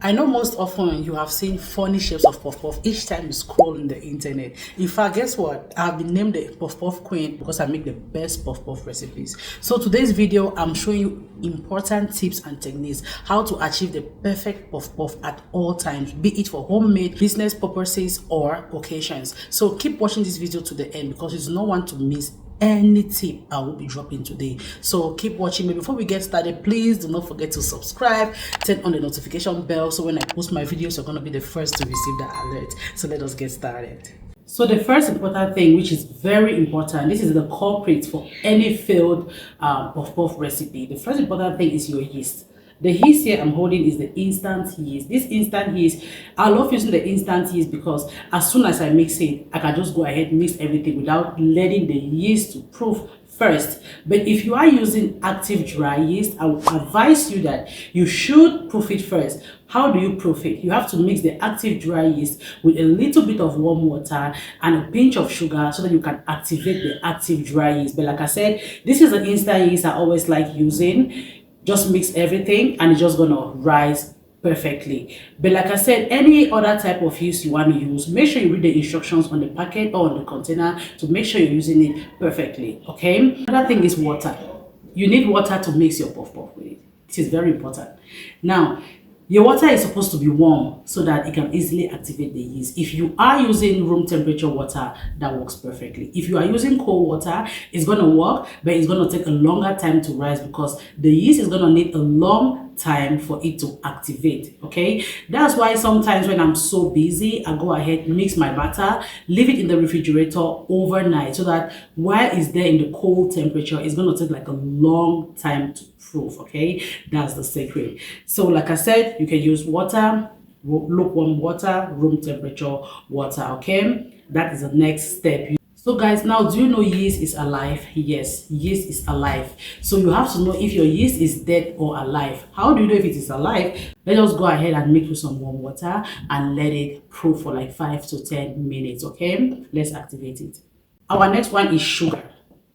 I know most often you have seen funny shapes of puff puff each time you scroll in the internet. In fact, guess what? I've been named the puff puff queen because I make the best puff puff recipes. So today's video, I'm showing you important tips and techniques how to achieve the perfect puff puff at all times, be it for homemade, business purposes, or occasions. So keep watching this video to the end because you do not want to miss any tip I will be dropping today. So keep watching me. Before we get started, please do not forget to subscribe, turn on the notification bell so when I post my videos you're going to be the first to receive that alert. So let us get started. So the first important thing, which is very important, this is the culprit for any failed puff puff recipe. The first important thing is your yeast. The yeast here I'm holding is the instant yeast. This instant yeast, I love using the instant yeast because as soon as I mix it, I can just go ahead and mix everything without letting the yeast to proof first. But if you are using active dry yeast, I would advise you that you should proof it first. How do you proof it? You have to mix the active dry yeast with a little bit of warm water and a pinch of sugar so that you can activate the active dry yeast. But like I said, this is an instant yeast I always like using. Just mix everything and it's just gonna rise perfectly. But like I said, any other type of yeast you want to use, make sure you read the instructions on the packet or on the container to make sure you're using it perfectly. Okay, another thing is water. You need water to mix your puff puff with it. It is very important. Now your water is supposed to be warm so that it can easily activate the yeast. If you are using room temperature water, that works perfectly. If you are using cold water, it's going to work, but it's going to take a longer time to rise because the yeast is going to need a long time for it to activate. Okay, that's why sometimes when I'm so busy, I go ahead, mix my batter, leave it in the refrigerator overnight so that while it's there in the cold temperature, it's going to take like a long time to proof. Okay, that's the secret. So like I said, you can use water, lukewarm water, room temperature water. Okay, that is the next step. So guys, now do you know yeast is alive? Yes, yeast is alive. So you have to know if your yeast is dead or alive. How do you know if it is alive? Let us go ahead and mix with some warm water and let it proof for like 5 to 10 minutes. Okay, let's activate it. Our next one is sugar.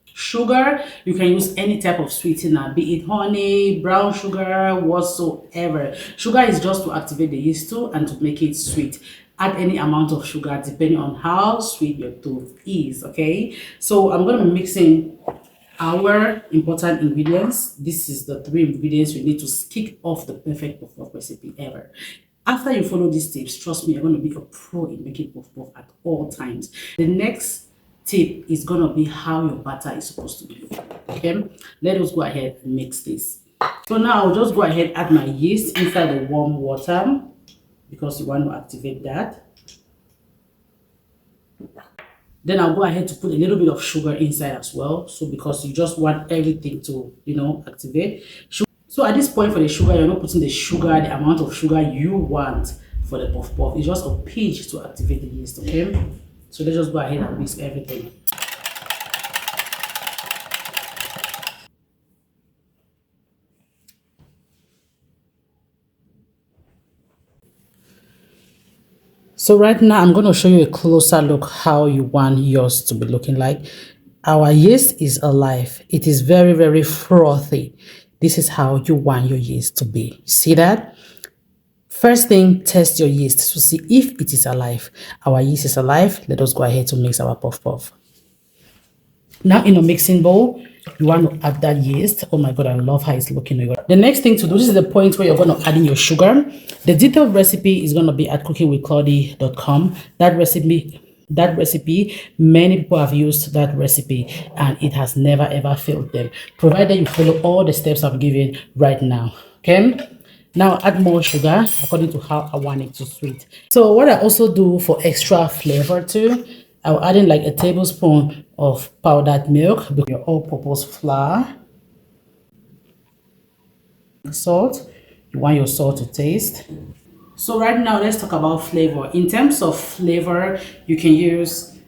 Sugar, you can use any type of sweetener, be it honey, brown sugar, whatsoever. Sugar is just to activate the yeast too and to make it sweet. Add any amount of sugar depending on how sweet your tooth is. Okay, so I'm going to be mixing our important ingredients. This is the 3 ingredients you need to kick off the perfect puff puff recipe ever. After you follow these tips, trust me, you're going to be a pro in making puff puff at all times. The next tip is going to be how your batter is supposed to be. Okay, let us go ahead and mix this. So now I'll just go ahead and add my yeast inside the warm water because you want to activate that. Then I'll go ahead to put a little bit of sugar inside as well, so because you just want everything to, you know, activate. So at this point for the sugar, you're not putting the sugar, the amount of sugar you want for the puff puff. It's just a pinch to activate the yeast. Okay, so let's just go ahead and mix everything. So right now I'm going to show you a closer look how you want yours to be looking like. Our yeast is alive. It is very, very frothy. This is how you want your yeast to be. See that? First thing, test your yeast to see if it is alive. Our yeast is alive. Let us go ahead to mix our puff puff. Now in a mixing bowl, you want to add that yeast. Oh my god, I love how it's looking. The next thing to do, this is the point where you're going to add in your sugar. The detailed recipe is going to be at cookingwithclaudie.com. That recipe, many people have used that recipe and it has never ever failed them, provided you follow all the steps I'm giving right now. Okay, now add more sugar according to how I want it to sweet. So what I also do for extra flavor too, I'll add in like a tablespoon of powdered milk, your all-purpose flour, salt. You want your salt to taste. So right now let's talk about flavor. In terms of flavor, you can use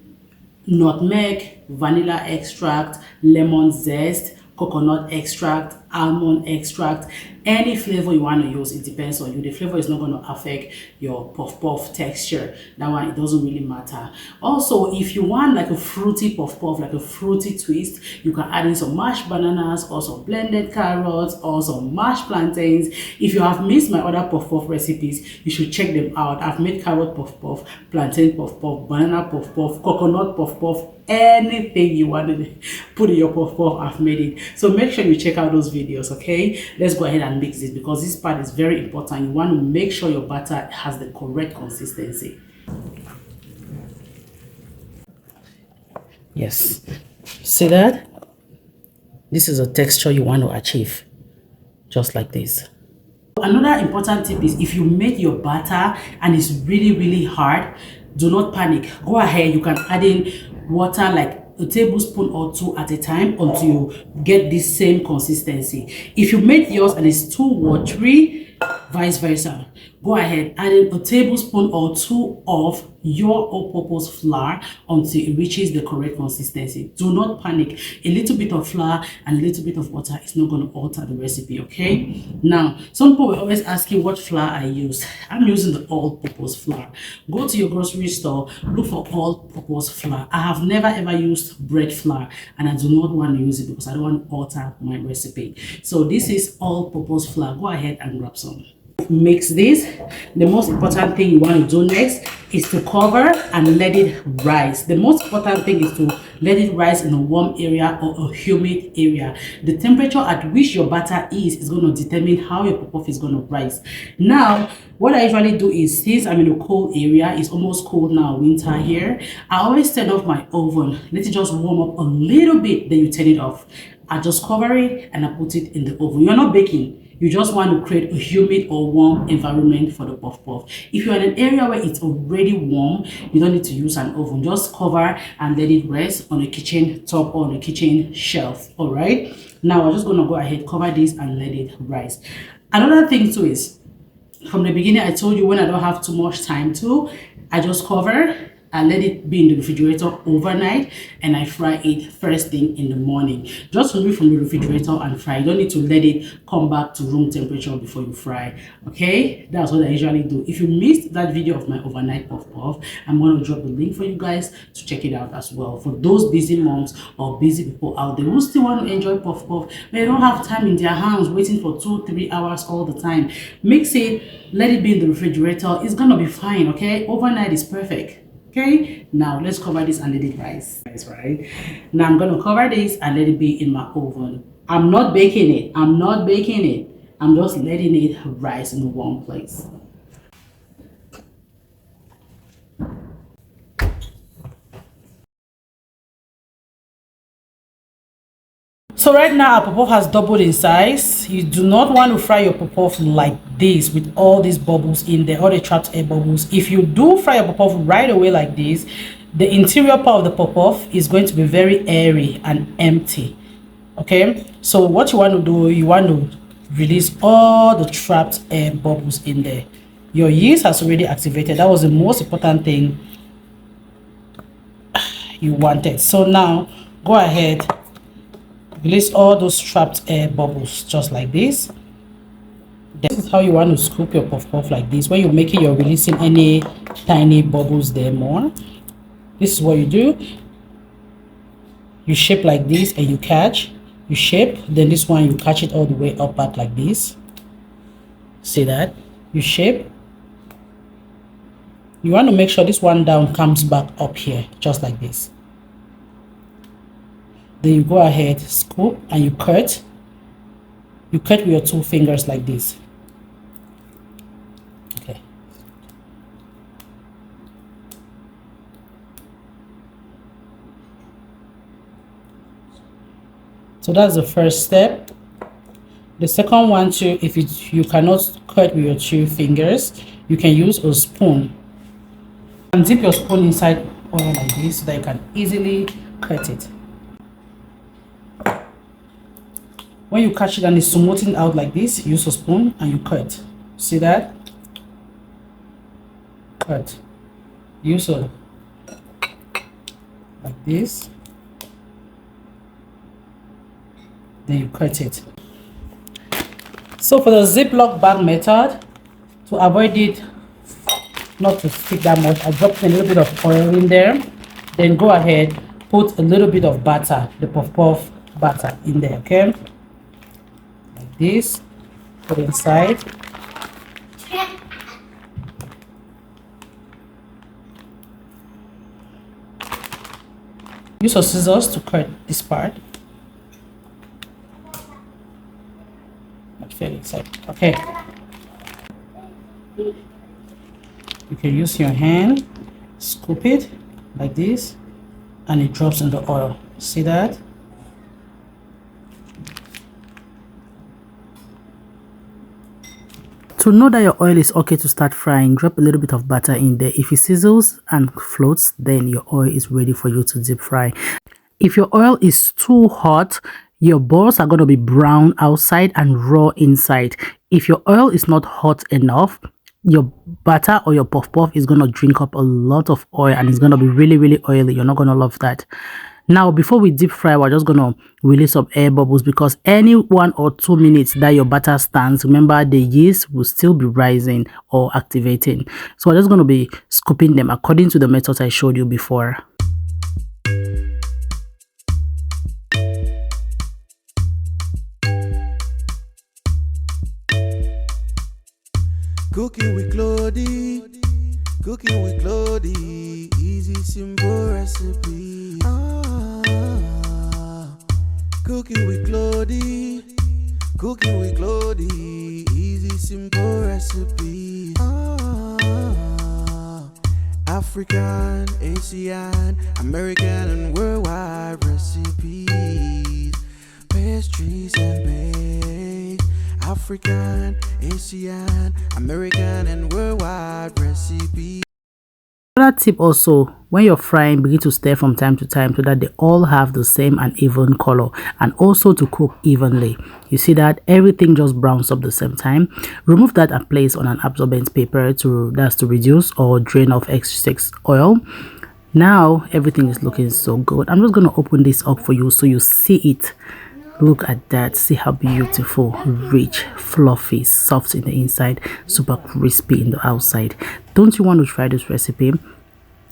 nutmeg, vanilla extract, lemon zest, coconut extract, almond extract, any flavor you want to use. It depends on you. The flavor is not going to affect your puff puff texture. That one, it doesn't really matter. Also, if you want like a fruity puff puff, like a fruity twist, you can add in some mashed bananas or some blended carrots or some mashed plantains. If you have missed my other puff puff recipes, you should check them out. I've made carrot puff puff, plantain puff puff, banana puff puff, coconut puff puff, anything you want to put in your puff puff, I've made it. So make sure you check out those videos. Okay, let's go ahead and mix this, because this part is very important. You want to make sure your batter has the correct consistency. Yes, see that? This is a texture you want to achieve, just like this. Another important tip is, if you make your batter and it's really hard, do not panic. Go ahead, you can add in water like a tablespoon or two at a time until you get this same consistency. If you make yours and it's too watery, vice versa, go ahead, add in a tablespoon or two of your all-purpose flour until it reaches the correct consistency. Do not panic. A little bit of flour and a little bit of water is not going to alter the recipe. Okay, now some people were always asking what flour I use. I'm using the all-purpose flour. Go to your grocery store, look for all-purpose flour. I have never ever used bread flour, and I do not want to use it because I don't want to alter my recipe. So this is all-purpose flour. Go ahead and grab some. Mix this. The most important thing you want to do next is to cover and let it rise. The most important thing is to let it rise in a warm area or a humid area. The temperature at which your batter is going to determine how your puff is going to rise. Now, what I usually do is, since I'm in a cold area, it's almost cold now, winter here, I always turn off my oven. Let it just warm up a little bit, then you turn it off. I just cover it and I put it in the oven. You're not baking. You just want to create a humid or warm environment for the puff puff. If you're in an area where it's already warm, you don't need to use an oven. Just cover and let it rest on the kitchen top or on the kitchen shelf. All right. Now I'm just going to go ahead, cover this and let it rise. Another thing too is, from the beginning I told you, when I don't have too much time to, I just cover and let it be in the refrigerator overnight, and I fry it first thing in the morning. Just remove it from the refrigerator and fry. You don't need to let it come back to room temperature before you fry. Okay, that's what I usually do. If you missed that video of my overnight puff puff, I'm going to drop the link for you guys to check it out as well. For those busy moms or busy people out there who still want to enjoy puff puff, but they don't have time in their hands waiting for 2-3 hours all the time, mix it, let it be in the refrigerator. It's gonna be fine. Okay, overnight is perfect. Okay, now let's cover this and let it rise. Right now I'm going to cover this and let it be in my oven. I'm not baking it. I'm not baking it. I'm just letting it rise in one place. So right now our puff puff has doubled in size. You do not want to fry your puff puff like this with all these bubbles in there, all the trapped air bubbles. If you do fry your puff puff right away like this, the interior part of the puff puff is going to be very airy and empty. Okay, so what you want to do, you want to release all the trapped air bubbles in there. Your yeast has already activated. That was the most important thing you wanted. So now go ahead, release all those trapped air bubbles just like this. This is how you want to scoop your puff puff, like this. When you're making, you're releasing any tiny bubbles there more. This is what you do. You shape like this and you catch. You shape, then this one you catch it all the way up back like this. See that? You shape. You want to make sure this one down comes back up here, just like this. Then you go ahead, scoop, and you cut. You cut with your 2 fingers like this. Okay. So that's the first step. The second one too, if you cannot cut with your 2 fingers, you can use a spoon. And dip your spoon inside oil like this so that you can easily cut it. When you catch it and it's smoothing out like this, use a spoon and you cut. See that? Cut. Use a like this. Then you cut it. So for the Ziploc bag method, to avoid it not to stick that much, I dropped a little bit of oil in there. Then go ahead, put a little bit of butter, the puff butter in there, okay? Like this, put inside. Use your scissors to cut this part. Okay. You can use your hand, scoop it like this, and it drops in the oil. See that? To know that your oil is okay to start frying, drop a little bit of butter in there. If it sizzles and floats, then your oil is ready for you to deep fry. If your oil is too hot, your balls are going to be brown outside and raw inside. If your oil is not hot enough, your butter or your puff puff is going to drink up a lot of oil and it's going to be really oily. You're not going to love that. Now, before we deep fry, we're just going to release some air bubbles, because any 1 or 2 minutes that your butter stands, remember the yeast will still be rising or activating. So we're just going to be scooping them according to the method I showed you before. Cooking with Claudie, cooking with Claudie, easy simple recipe. Cooking with Claudie, cooking with Claudie, easy simple recipe. African, Asian, American and worldwide recipes. Pastries and bakes. African, Asian, American and worldwide recipes. Another tip also, when you're frying, begin to stir from time to time so that they all have the same and even color, and also to cook evenly. You see that everything just browns up the same time. Remove that and place on an absorbent paper to reduce or drain off excess oil. Now everything is looking so good. I'm just going to open this up for you so you see it. Look at that. See how beautiful, rich, fluffy, soft in the inside, super crispy in the outside. Don't you want to try this recipe?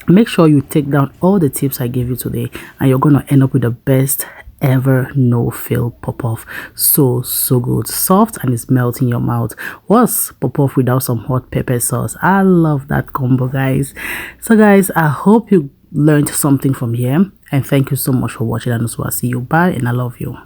Make sure you take down all the tips I gave you today, and you're going to end up with the best ever no-fail pop-off. So good, soft, and it's melting your mouth. What's pop-off without some hot pepper sauce? I love that combo, guys. So guys, I hope you learned something from here, and thank you so much for watching, and also I'll see you. Bye, and I love you.